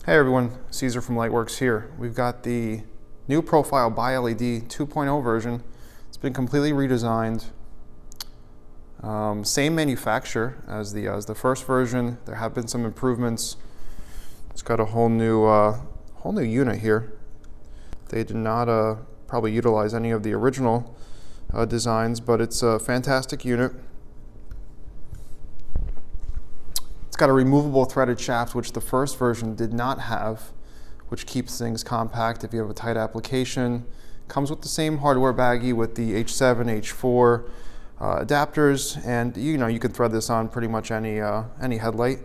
Hey everyone, Caesar from Lightwerkz here. We've got the new profile bi-LED 2.0 version. It's been completely redesigned. Same manufacturer as the first version. There have been some improvements. It's got a whole new unit here. They did not probably utilize any of the original designs, but it's a fantastic unit. It's got a removable threaded shaft, which the first version did not have, which keeps things compact if you have a tight application. Comes with the same hardware baggie with the H7, H4 adapters, and you can thread this on pretty much any headlight.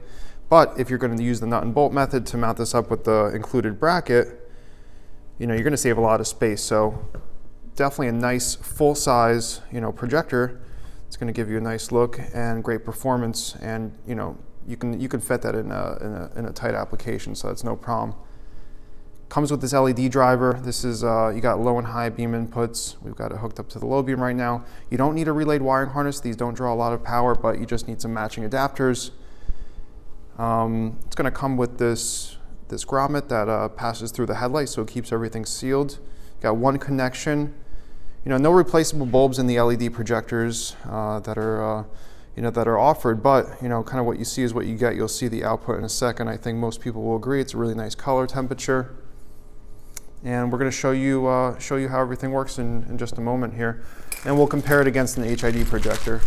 But if you're going to use the nut and bolt method to mount this up with the included bracket, you're going to save a lot of space. So definitely a nice full-size projector. It's going to give you a nice look and great performance, and you can fit that in a tight application, so that's no problem. Comes with this LED driver. This is you got low and high beam inputs. We've got it hooked up to the low beam right now. You don't need a relayed wiring harness. These don't draw a lot of power, but you just need some matching adapters. It's going to come with this grommet that passes through the headlight, so it keeps everything sealed. Got one connection. No replaceable bulbs in the LED projectors that are offered, but kind of what you see is what you get. You'll see the output in a second. I think most people will agree it's a really nice color temperature, and we're going to show you how everything works in just a moment here, and we'll compare it against an HID projector.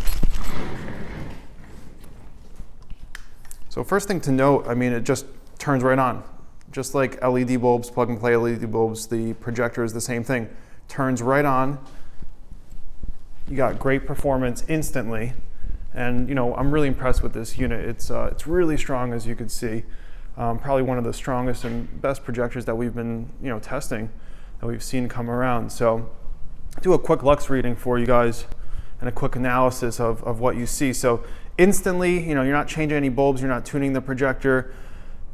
So first thing to note, it just turns right on, just like LED bulbs, plug and play LED bulbs. The projector is the same thing, turns right on. You got great performance instantly. And I'm really impressed with this unit. It's really strong, as you can see. Probably one of the strongest and best projectors that we've been testing, that we've seen come around. So do a quick Lux reading for you guys and a quick analysis of what you see. So instantly, you're not changing any bulbs, you're not tuning the projector.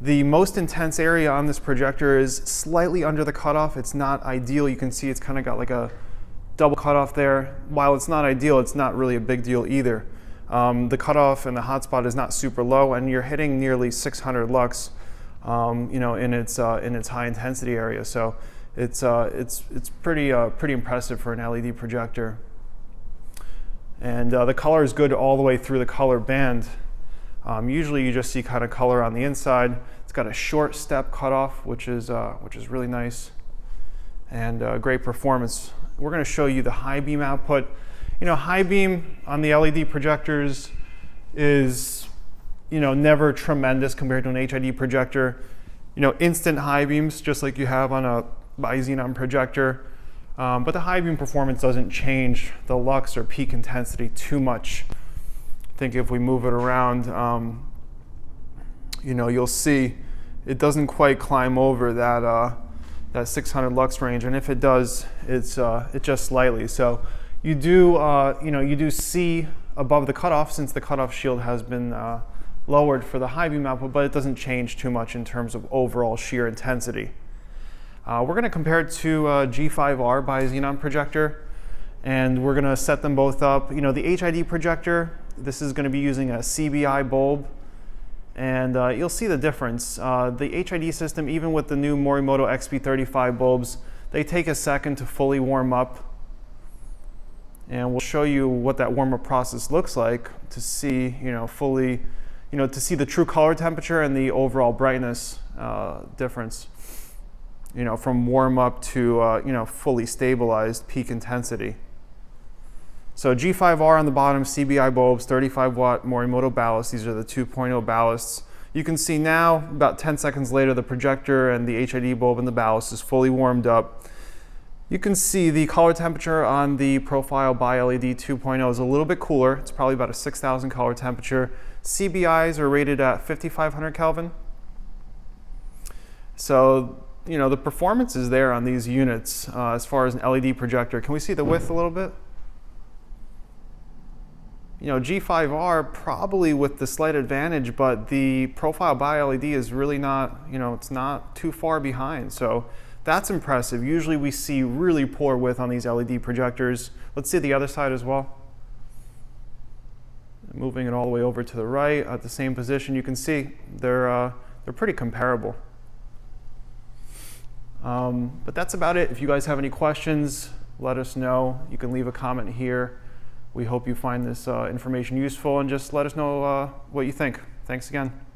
The most intense area on this projector is slightly under the cutoff. It's not ideal. You can see it's kind of got like a double cutoff there. While it's not ideal, it's not really a big deal either. The cutoff and the hotspot is not super low, and you're hitting nearly 600 lux, in its high intensity area. So it's pretty impressive for an LED projector. And the color is good all the way through the color band. Usually you just see kind of color on the inside. It's got a short step cutoff, which is really nice, and great performance. We're going to show you the high beam output. High beam on the LED projectors is, never tremendous compared to an HID projector. Instant high beams, just like you have on a bi-xenon projector. But the high beam performance doesn't change the lux or peak intensity too much. I think if we move it around, you'll see it doesn't quite climb over that 600 lux range, and if it does, it's just slightly. So you do see above the cutoff, since the cutoff shield has been lowered for the high beam output, but it doesn't change too much in terms of overall shear intensity. We're going to compare it to a G5R bi-xenon projector, and we're going to set them both up. The HID projector, this is going to be using a CBI bulb, and you'll see the difference. The HID system, even with the new Morimoto XP35 bulbs, they take a second to fully warm up. And we'll show you what that warm-up process looks like to see, to see the true color temperature and the overall brightness difference, from warm-up to, fully stabilized peak intensity. So G5R on the bottom, CBI bulbs, 35-watt Morimoto ballast. These are the 2.0 ballasts. You can see now, about 10 seconds later, the projector and the HID bulb and the ballast is fully warmed up. You can see the color temperature on the profile bi-LED 2.0 is a little bit cooler. It's probably about a 6,000 color temperature. CBIs are rated at 5,500 Kelvin. So, the performance is there on these units as far as an LED projector. Can we see the width a little bit? G5R probably with the slight advantage, but the profile bi-LED is really not, it's not too far behind. So that's impressive. Usually we see really poor width on these LED projectors. Let's see the other side as well. Moving it all the way over to the right at the same position, you can see they're pretty comparable. But that's about it. If you guys have any questions, let us know. You can leave a comment here. We hope you find this information useful, and just let us know what you think. Thanks again.